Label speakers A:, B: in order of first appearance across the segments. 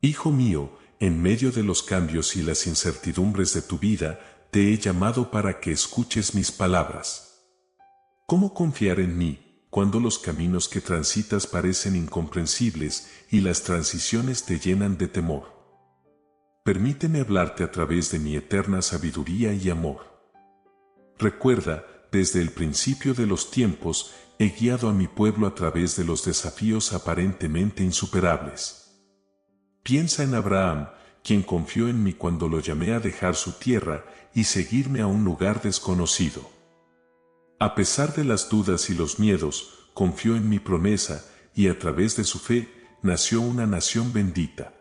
A: Hijo mío, en medio de los cambios y las incertidumbres de tu vida, te he llamado para que escuches mis palabras. ¿Cómo confiar en mí, cuando los caminos que transitas parecen incomprensibles y las transiciones te llenan de temor? Permíteme hablarte a través de mi eterna sabiduría y amor. Recuerda, desde el principio de los tiempos, he guiado a mi pueblo a través de los desafíos aparentemente insuperables. Piensa en Abraham, quien confió en mí cuando lo llamé a dejar su tierra y seguirme a un lugar desconocido. A pesar de las dudas y los miedos, confió en mi promesa y a través de su fe nació una nación bendita.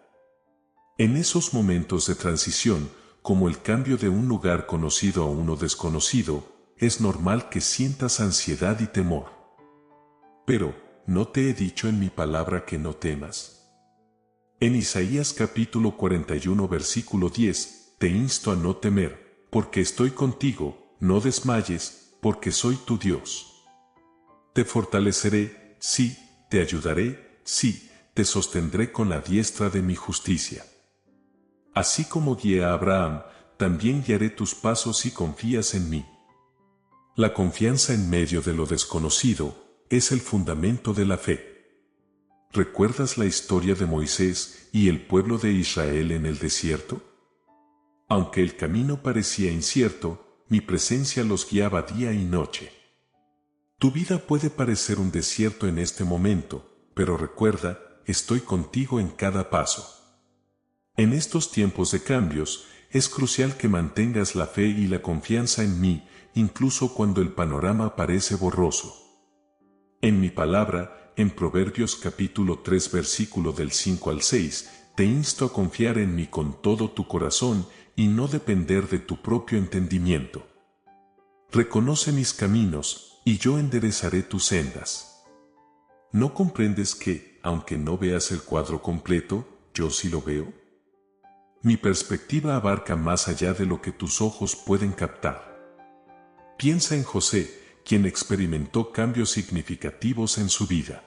A: En esos momentos de transición, como el cambio de un lugar conocido a uno desconocido, es normal que sientas ansiedad y temor. Pero, ¿no te he dicho en mi palabra que no temas? En Isaías capítulo 41 versículo 10, te insto a no temer, porque estoy contigo, no desmayes, porque soy tu Dios. Te fortaleceré, sí, te ayudaré, sí, te sostendré con la diestra de mi justicia. Así como guié a Abraham, también guiaré tus pasos si confías en mí. La confianza en medio de lo desconocido es el fundamento de la fe. ¿Recuerdas la historia de Moisés y el pueblo de Israel en el desierto? Aunque el camino parecía incierto, mi presencia los guiaba día y noche. Tu vida puede parecer un desierto en este momento, pero recuerda, estoy contigo en cada paso. En estos tiempos de cambios, es crucial que mantengas la fe y la confianza en mí, incluso cuando el panorama parece borroso. En mi palabra, en Proverbios capítulo 3 versículo del 5 al 6, te insto a confiar en mí con todo tu corazón y no depender de tu propio entendimiento. Reconoce mis caminos, y yo enderezaré tus sendas. ¿No comprendes que, aunque no veas el cuadro completo, yo sí lo veo? Mi perspectiva abarca más allá de lo que tus ojos pueden captar. Piensa en José, quien experimentó cambios significativos en su vida.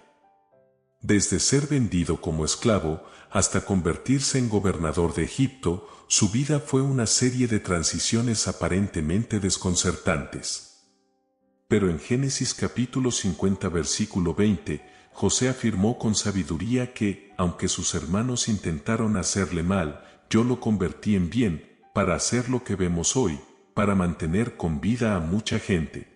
A: Desde ser vendido como esclavo hasta convertirse en gobernador de Egipto, su vida fue una serie de transiciones aparentemente desconcertantes. Pero en Génesis capítulo 50 versículo 20, José afirmó con sabiduría que, aunque sus hermanos intentaron hacerle mal, yo lo convertí en bien, para hacer lo que vemos hoy, para mantener con vida a mucha gente.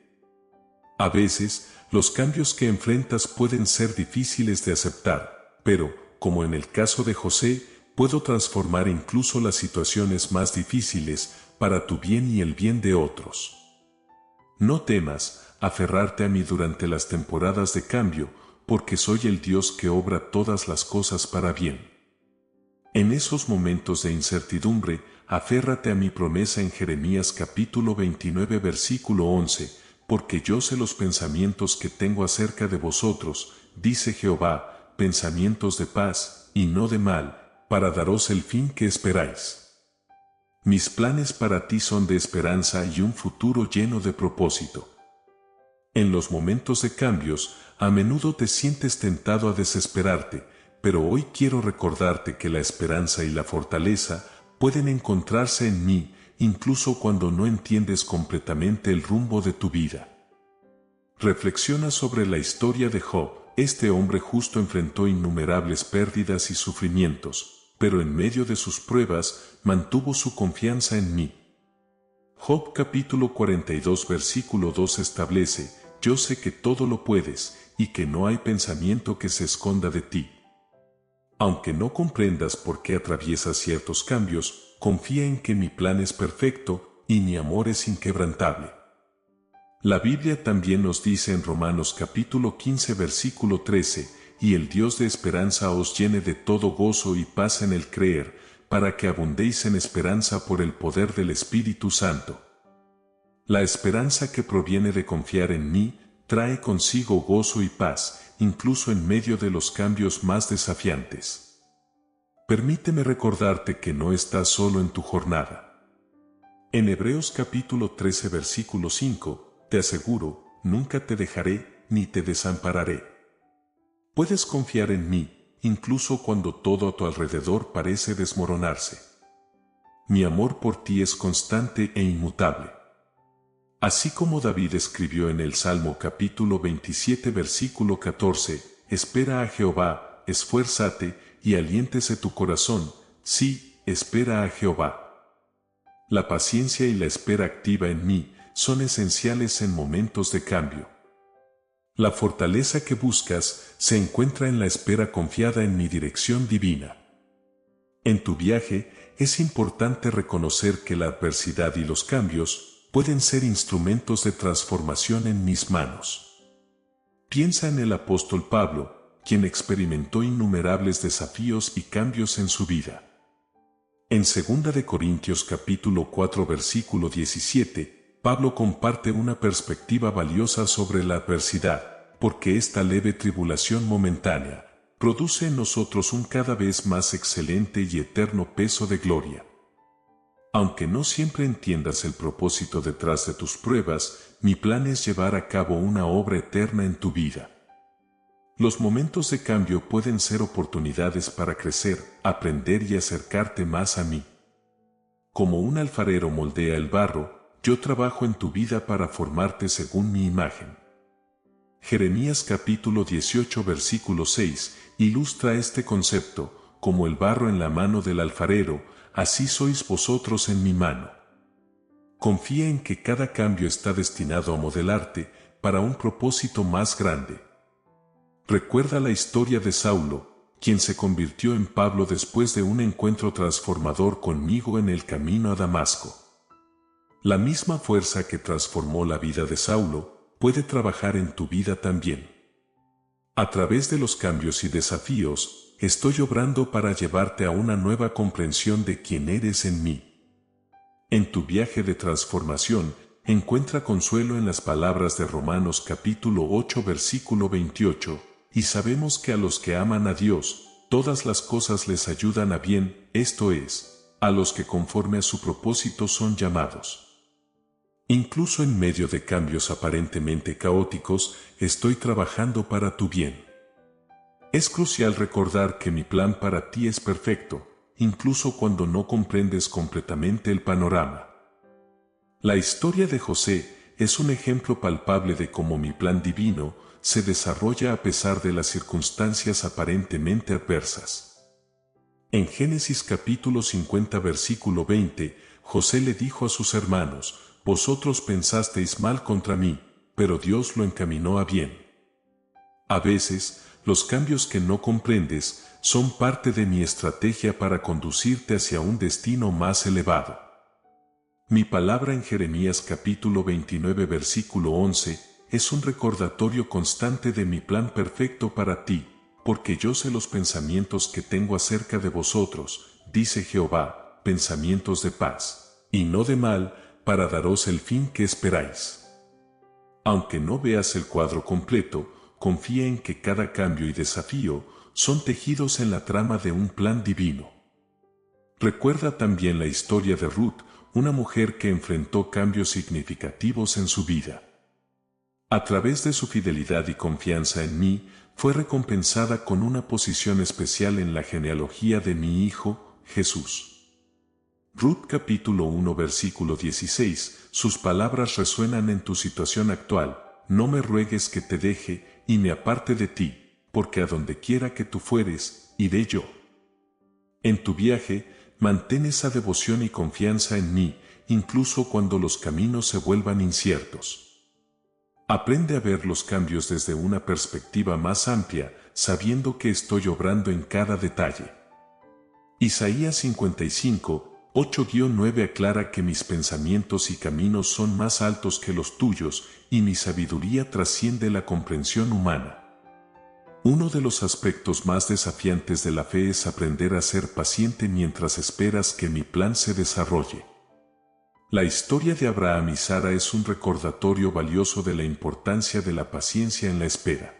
A: A veces, los cambios que enfrentas pueden ser difíciles de aceptar, pero, como en el caso de José, puedo transformar incluso las situaciones más difíciles para tu bien y el bien de otros. No temas aferrarte a mí durante las temporadas de cambio, porque soy el Dios que obra todas las cosas para bien. En esos momentos de incertidumbre, aférrate a mi promesa en Jeremías capítulo 29 versículo 11, porque yo sé los pensamientos que tengo acerca de vosotros, dice Jehová, pensamientos de paz, y no de mal, para daros el fin que esperáis. Mis planes para ti son de esperanza y un futuro lleno de propósito. En los momentos de cambios, a menudo te sientes tentado a desesperarte, pero hoy quiero recordarte que la esperanza y la fortaleza pueden encontrarse en mí, incluso cuando no entiendes completamente el rumbo de tu vida. Reflexiona sobre la historia de Job. Este hombre justo enfrentó innumerables pérdidas y sufrimientos, pero en medio de sus pruebas mantuvo su confianza en mí. Job capítulo 42 versículo 2 establece: yo sé que todo lo puedes, y que no hay pensamiento que se esconda de ti. Aunque no comprendas por qué atraviesas ciertos cambios, confía en que mi plan es perfecto y mi amor es inquebrantable. La Biblia también nos dice en Romanos capítulo 15 versículo 13, y el Dios de esperanza os llene de todo gozo y paz en el creer, para que abundéis en esperanza por el poder del Espíritu Santo. La esperanza que proviene de confiar en mí, trae consigo gozo y paz, incluso en medio de los cambios más desafiantes. Permíteme recordarte que no estás solo en tu jornada. En Hebreos capítulo 13 versículo 5, te aseguro, nunca te dejaré ni te desampararé. Puedes confiar en mí, incluso cuando todo a tu alrededor parece desmoronarse. Mi amor por ti es constante e inmutable. Así como David escribió en el Salmo capítulo 27 versículo 14, espera a Jehová, esfuérzate y aliéntese tu corazón, sí, espera a Jehová. La paciencia y la espera activa en mí son esenciales en momentos de cambio. La fortaleza que buscas se encuentra en la espera confiada en mi dirección divina. En tu viaje es importante reconocer que la adversidad y los cambios pueden ser instrumentos de transformación en mis manos. Piensa en el apóstol Pablo, quien experimentó innumerables desafíos y cambios en su vida. En 2 de Corintios capítulo 4 versículo 17, Pablo comparte una perspectiva valiosa sobre la adversidad, porque esta leve tribulación momentánea produce en nosotros un cada vez más excelente y eterno peso de gloria. Aunque no siempre entiendas el propósito detrás de tus pruebas, mi plan es llevar a cabo una obra eterna en tu vida. Los momentos de cambio pueden ser oportunidades para crecer, aprender y acercarte más a mí. Como un alfarero moldea el barro, yo trabajo en tu vida para formarte según mi imagen. Jeremías capítulo 18 versículo 6 ilustra este concepto: como el barro en la mano del alfarero, así sois vosotros en mi mano. Confía en que cada cambio está destinado a modelarte para un propósito más grande. Recuerda la historia de Saulo, quien se convirtió en Pablo después de un encuentro transformador conmigo en el camino a Damasco. La misma fuerza que transformó la vida de Saulo puede trabajar en tu vida también. A través de los cambios y desafíos, estoy obrando para llevarte a una nueva comprensión de quién eres en mí. En tu viaje de transformación, encuentra consuelo en las palabras de Romanos capítulo 8 versículo 28, y sabemos que a los que aman a Dios, todas las cosas les ayudan a bien, esto es, a los que conforme a su propósito son llamados. Incluso en medio de cambios aparentemente caóticos, estoy trabajando para tu bien. Es crucial recordar que mi plan para ti es perfecto, incluso cuando no comprendes completamente el panorama. La historia de José es un ejemplo palpable de cómo mi plan divino se desarrolla a pesar de las circunstancias aparentemente adversas. En Génesis capítulo 50 versículo 20, José le dijo a sus hermanos: vosotros pensasteis mal contra mí, pero Dios lo encaminó a bien. A veces, los cambios que no comprendes son parte de mi estrategia para conducirte hacia un destino más elevado. Mi palabra en Jeremías capítulo 29 versículo 11 es un recordatorio constante de mi plan perfecto para ti, porque yo sé los pensamientos que tengo acerca de vosotros, dice Jehová, pensamientos de paz, y no de mal, para daros el fin que esperáis. Aunque no veas el cuadro completo, confía en que cada cambio y desafío son tejidos en la trama de un plan divino. Recuerda también la historia de Ruth, una mujer que enfrentó cambios significativos en su vida. A través de su fidelidad y confianza en mí, fue recompensada con una posición especial en la genealogía de mi Hijo, Jesús. Ruth capítulo 1 versículo 16, sus palabras resuenan en tu situación actual: no me ruegues que te deje y me aparte de ti, porque a donde quiera que tú fueres, iré yo. En tu viaje, mantén esa devoción y confianza en mí, incluso cuando los caminos se vuelvan inciertos. Aprende a ver los cambios desde una perspectiva más amplia, sabiendo que estoy obrando en cada detalle. Isaías 55, 8-9 aclara que mis pensamientos y caminos son más altos que los tuyos, y mi sabiduría trasciende la comprensión humana. Uno de los aspectos más desafiantes de la fe es aprender a ser paciente mientras esperas que mi plan se desarrolle. La historia de Abraham y Sara es un recordatorio valioso de la importancia de la paciencia en la espera.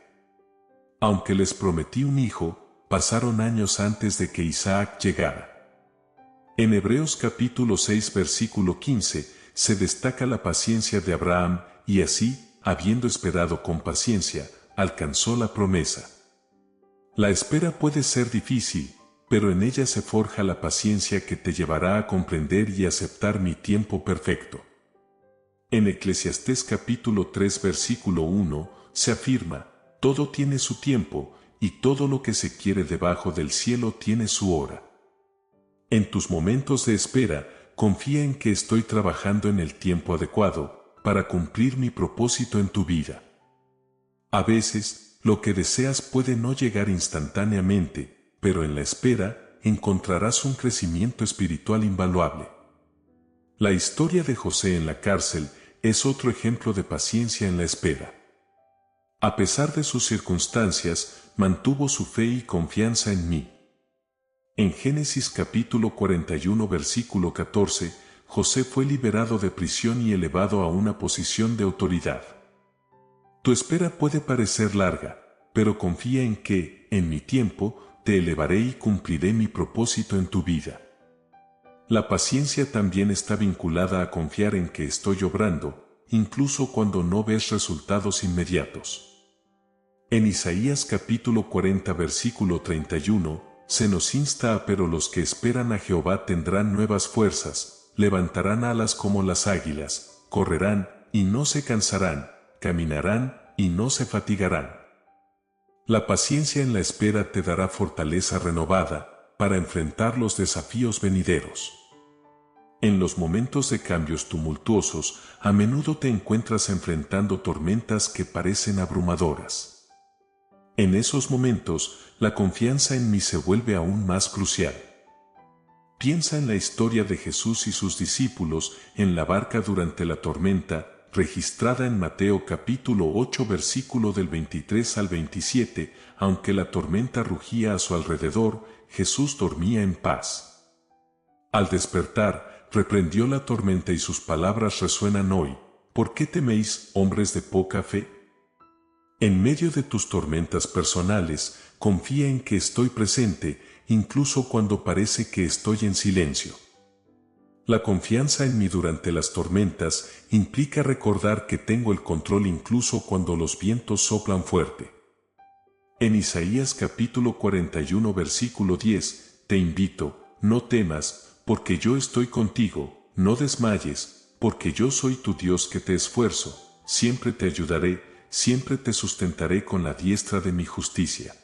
A: Aunque les prometí un hijo, pasaron años antes de que Isaac llegara. En Hebreos capítulo 6 versículo 15 se destaca la paciencia de Abraham, y así, habiendo esperado con paciencia, alcanzó la promesa. La espera puede ser difícil, pero en ella se forja la paciencia que te llevará a comprender y aceptar mi tiempo perfecto. En Eclesiastés capítulo 3 versículo 1 se afirma: todo tiene su tiempo, y todo lo que se quiere debajo del cielo tiene su hora. En tus momentos de espera, confía en que estoy trabajando en el tiempo adecuado para cumplir mi propósito en tu vida. A veces, lo que deseas puede no llegar instantáneamente, pero en la espera encontrarás un crecimiento espiritual invaluable. La historia de José en la cárcel es otro ejemplo de paciencia en la espera. A pesar de sus circunstancias, mantuvo su fe y confianza en mí. En Génesis capítulo 41 versículo 14, José fue liberado de prisión y elevado a una posición de autoridad. Tu espera puede parecer larga, pero confía en que, en mi tiempo, te elevaré y cumpliré mi propósito en tu vida. La paciencia también está vinculada a confiar en que estoy obrando, incluso cuando no ves resultados inmediatos. En Isaías capítulo 40 versículo 31, se nos insta a: pero los que esperan a Jehová tendrán nuevas fuerzas, levantarán alas como las águilas, correrán y no se cansarán, caminarán y no se fatigarán. La paciencia en la espera te dará fortaleza renovada para enfrentar los desafíos venideros. En los momentos de cambios tumultuosos, a menudo te encuentras enfrentando tormentas que parecen abrumadoras. En esos momentos, la confianza en mí se vuelve aún más crucial. Piensa en la historia de Jesús y sus discípulos en la barca durante la tormenta, registrada en Mateo capítulo 8 versículo del 23 al 27, aunque la tormenta rugía a su alrededor, Jesús dormía en paz. Al despertar, reprendió la tormenta y sus palabras resuenan hoy: ¿por qué teméis, hombres de poca fe? En medio de tus tormentas personales, confía en que estoy presente, incluso cuando parece que estoy en silencio. La confianza en mí durante las tormentas implica recordar que tengo el control incluso cuando los vientos soplan fuerte. En Isaías capítulo 41 versículo 10, te invito: no temas, porque yo estoy contigo, no desmayes, porque yo soy tu Dios que te esfuerzo, siempre te ayudaré, siempre te sustentaré con la diestra de mi justicia.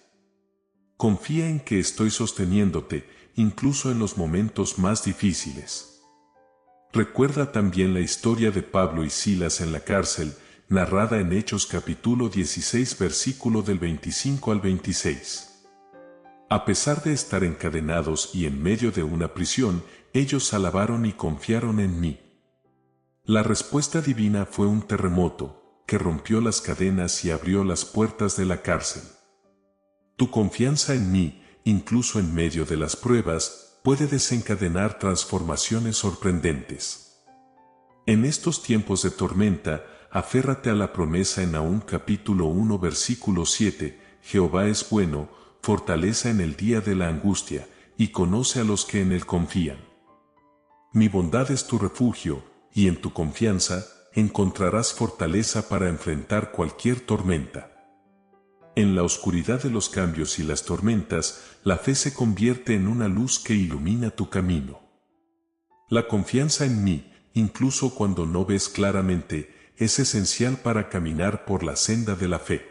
A: Confía en que estoy sosteniéndote, incluso en los momentos más difíciles. Recuerda también la historia de Pablo y Silas en la cárcel, narrada en Hechos capítulo 16 versículo del 25 al 26. A pesar de estar encadenados y en medio de una prisión, ellos alabaron y confiaron en mí. La respuesta divina fue un terremoto, que rompió las cadenas y abrió las puertas de la cárcel. Tu confianza en mí, incluso en medio de las pruebas, puede desencadenar transformaciones sorprendentes. En estos tiempos de tormenta, aférrate a la promesa en Nahum capítulo 1 versículo 7, Jehová es bueno, fortaleza en el día de la angustia, y conoce a los que en él confían. Mi bondad es tu refugio, y en tu confianza encontrarás fortaleza para enfrentar cualquier tormenta. En la oscuridad de los cambios y las tormentas, la fe se convierte en una luz que ilumina tu camino. La confianza en mí, incluso cuando no ves claramente, es esencial para caminar por la senda de la fe.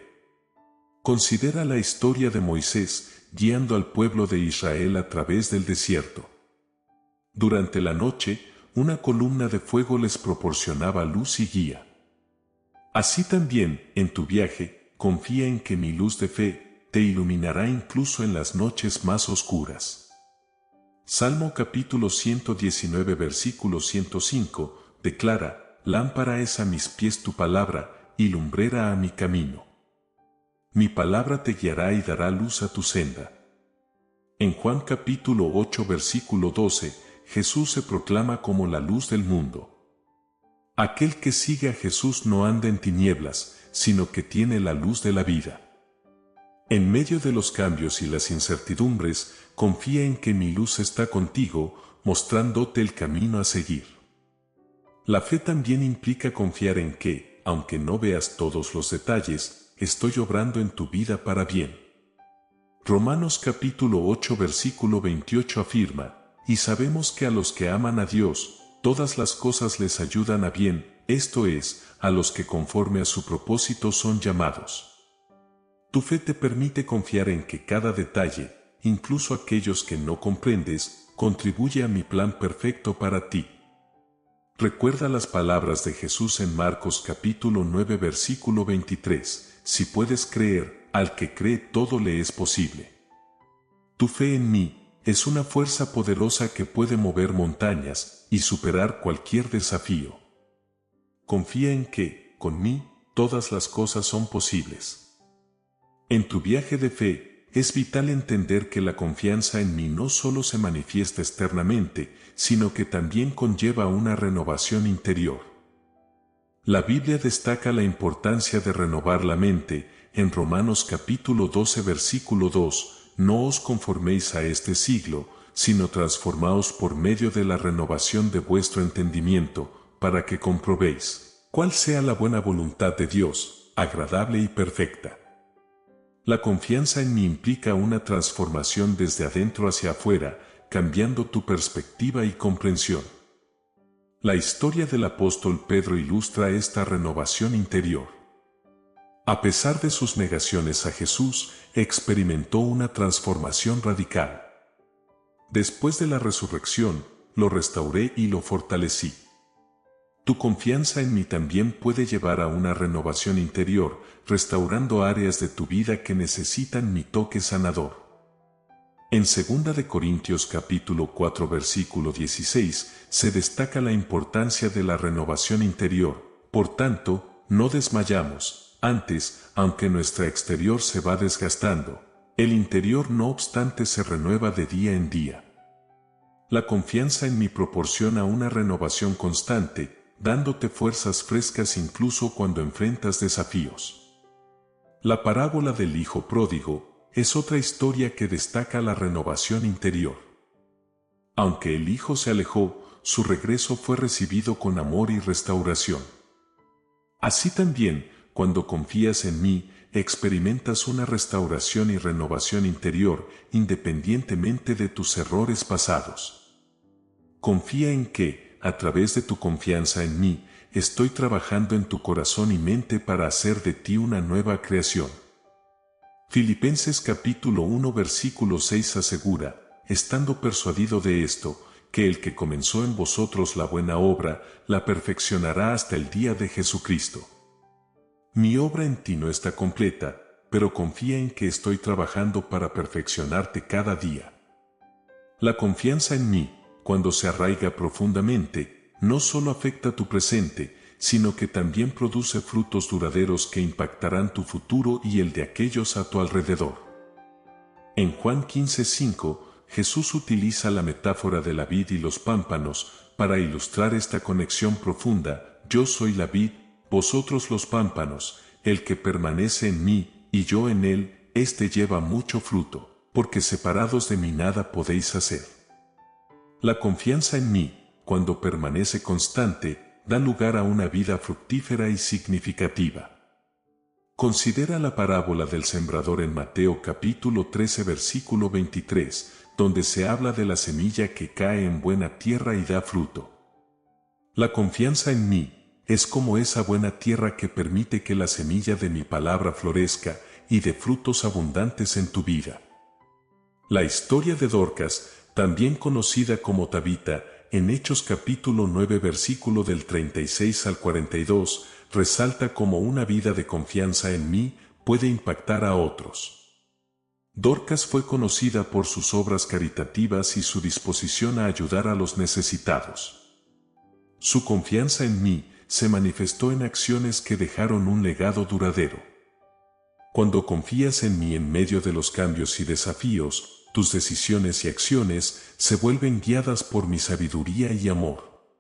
A: Considera la historia de Moisés guiando al pueblo de Israel a través del desierto. Durante la noche, una columna de fuego les proporcionaba luz y guía. Así también, en tu viaje, confía en que mi luz de fe te iluminará incluso en las noches más oscuras. Salmo capítulo 119 versículo 105 declara: lámpara es a mis pies tu palabra, y lumbrera a mi camino. Mi palabra te guiará y dará luz a tu senda. En Juan capítulo 8 versículo 12, Jesús se proclama como la luz del mundo. Aquel que sigue a Jesús no anda en tinieblas, sino que tiene la luz de la vida. En medio de los cambios y las incertidumbres, confía en que mi luz está contigo, mostrándote el camino a seguir. La fe también implica confiar en que, aunque no veas todos los detalles, estoy obrando en tu vida para bien. Romanos capítulo 8 versículo 28 afirma, y sabemos que a los que aman a Dios, todas las cosas les ayudan a bien, esto es, a los que conforme a su propósito son llamados. Tu fe te permite confiar en que cada detalle, incluso aquellos que no comprendes, contribuye a mi plan perfecto para ti. Recuerda las palabras de Jesús en Marcos capítulo 9 versículo 23, si puedes creer, al que cree todo le es posible. Tu fe en mí es una fuerza poderosa que puede mover montañas y superar cualquier desafío. Confía en que, con mí, todas las cosas son posibles. En tu viaje de fe, es vital entender que la confianza en mí no solo se manifiesta externamente, sino que también conlleva una renovación interior. La Biblia destaca la importancia de renovar la mente, en Romanos capítulo 12 versículo 2, no os conforméis a este siglo, sino transformaos por medio de la renovación de vuestro entendimiento, para que comprobéis cuál sea la buena voluntad de Dios, agradable y perfecta. La confianza en mí implica una transformación desde adentro hacia afuera, cambiando tu perspectiva y comprensión. La historia del apóstol Pedro ilustra esta renovación interior. A pesar de sus negaciones a Jesús, experimentó una transformación radical. Después de la resurrección, lo restauré y lo fortalecí. Tu confianza en mí también puede llevar a una renovación interior, restaurando áreas de tu vida que necesitan mi toque sanador. En 2 de Corintios capítulo 4 versículo 16 se destaca la importancia de la renovación interior. Por tanto, no desmayamos, antes, aunque nuestra exterior se va desgastando, el interior no obstante se renueva de día en día. La confianza en mí proporciona una renovación constante, dándote fuerzas frescas incluso cuando enfrentas desafíos. La parábola del hijo pródigo es otra historia que destaca la renovación interior. Aunque el hijo se alejó, su regreso fue recibido con amor y restauración. Así también, cuando confías en mí, experimentas una restauración y renovación interior, independientemente de tus errores pasados. Confía en que, a través de tu confianza en mí, estoy trabajando en tu corazón y mente para hacer de ti una nueva creación. Filipenses capítulo 1 versículo 6 asegura, estando persuadido de esto, que el que comenzó en vosotros la buena obra, la perfeccionará hasta el día de Jesucristo. Mi obra en ti no está completa, pero confía en que estoy trabajando para perfeccionarte cada día. La confianza en mí, cuando se arraiga profundamente, no solo afecta tu presente, sino que también produce frutos duraderos que impactarán tu futuro y el de aquellos a tu alrededor. En Juan 15:5, Jesús utiliza la metáfora de la vid y los pámpanos para ilustrar esta conexión profunda. Yo soy la vid, vosotros los pámpanos, el que permanece en mí y yo en él, éste lleva mucho fruto, porque separados de mí nada podéis hacer. La confianza en mí, cuando permanece constante, da lugar a una vida fructífera y significativa. Considera la parábola del sembrador en Mateo capítulo 13 versículo 23, donde se habla de la semilla que cae en buena tierra y da fruto. La confianza en mí es como esa buena tierra que permite que la semilla de mi palabra florezca y dé frutos abundantes en tu vida. La historia de Dorcas, también conocida como Tabita, en Hechos capítulo 9 versículo del 36 al 42, resalta cómo una vida de confianza en mí puede impactar a otros. Dorcas fue conocida por sus obras caritativas y su disposición a ayudar a los necesitados. Su confianza en mí se manifestó en acciones que dejaron un legado duradero. Cuando confías en mí en medio de los cambios y desafíos, tus decisiones y acciones se vuelven guiadas por mi sabiduría y amor.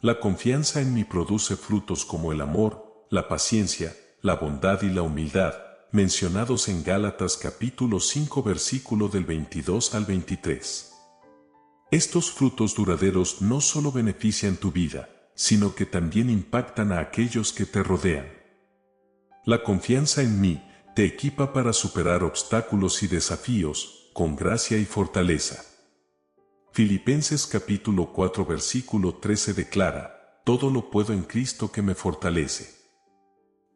A: La confianza en mí produce frutos como el amor, la paciencia, la bondad y la humildad, mencionados en Gálatas capítulo 5 versículo del 22 al 23. Estos frutos duraderos no solo benefician tu vida, sino que también impactan a aquellos que te rodean. La confianza en mí te equipa para superar obstáculos y desafíos, con gracia y fortaleza. Filipenses capítulo 4 versículo 13 declara, todo lo puedo en Cristo que me fortalece.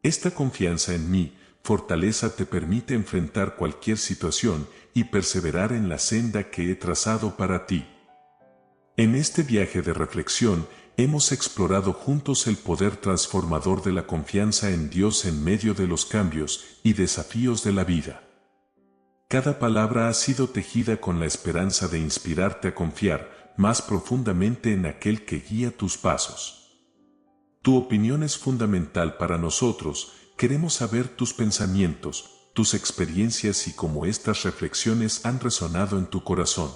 A: Esta confianza en mí, fortaleza te permite enfrentar cualquier situación y perseverar en la senda que he trazado para ti. En este viaje de reflexión, hemos explorado juntos el poder transformador de la confianza en Dios en medio de los cambios y desafíos de la vida. Cada palabra ha sido tejida con la esperanza de inspirarte a confiar más profundamente en aquel que guía tus pasos. Tu opinión es fundamental para nosotros, queremos saber tus pensamientos, tus experiencias y cómo estas reflexiones han resonado en tu corazón.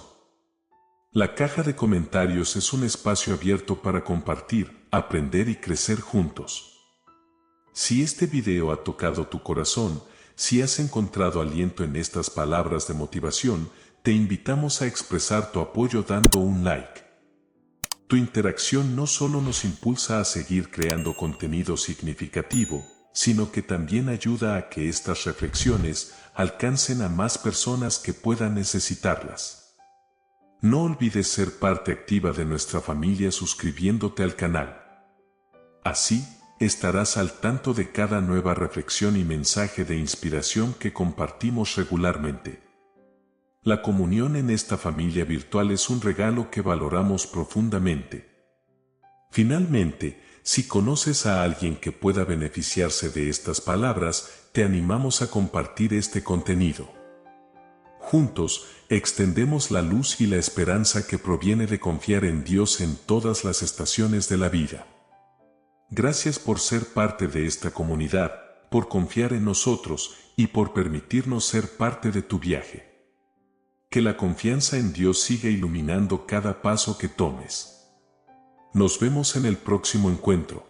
A: La caja de comentarios es un espacio abierto para compartir, aprender y crecer juntos. Si este video ha tocado tu corazón, si has encontrado aliento en estas palabras de motivación, te invitamos a expresar tu apoyo dando un like. Tu interacción no solo nos impulsa a seguir creando contenido significativo, sino que también ayuda a que estas reflexiones alcancen a más personas que puedan necesitarlas. No olvides ser parte activa de nuestra familia suscribiéndote al canal. Así, estarás al tanto de cada nueva reflexión y mensaje de inspiración que compartimos regularmente. La comunión en esta familia virtual es un regalo que valoramos profundamente. Finalmente, si conoces a alguien que pueda beneficiarse de estas palabras, te animamos a compartir este contenido. Juntos, extendemos la luz y la esperanza que proviene de confiar en Dios en todas las estaciones de la vida. Gracias por ser parte de esta comunidad, por confiar en nosotros y por permitirnos ser parte de tu viaje. Que la confianza en Dios siga iluminando cada paso que tomes. Nos vemos en el próximo encuentro.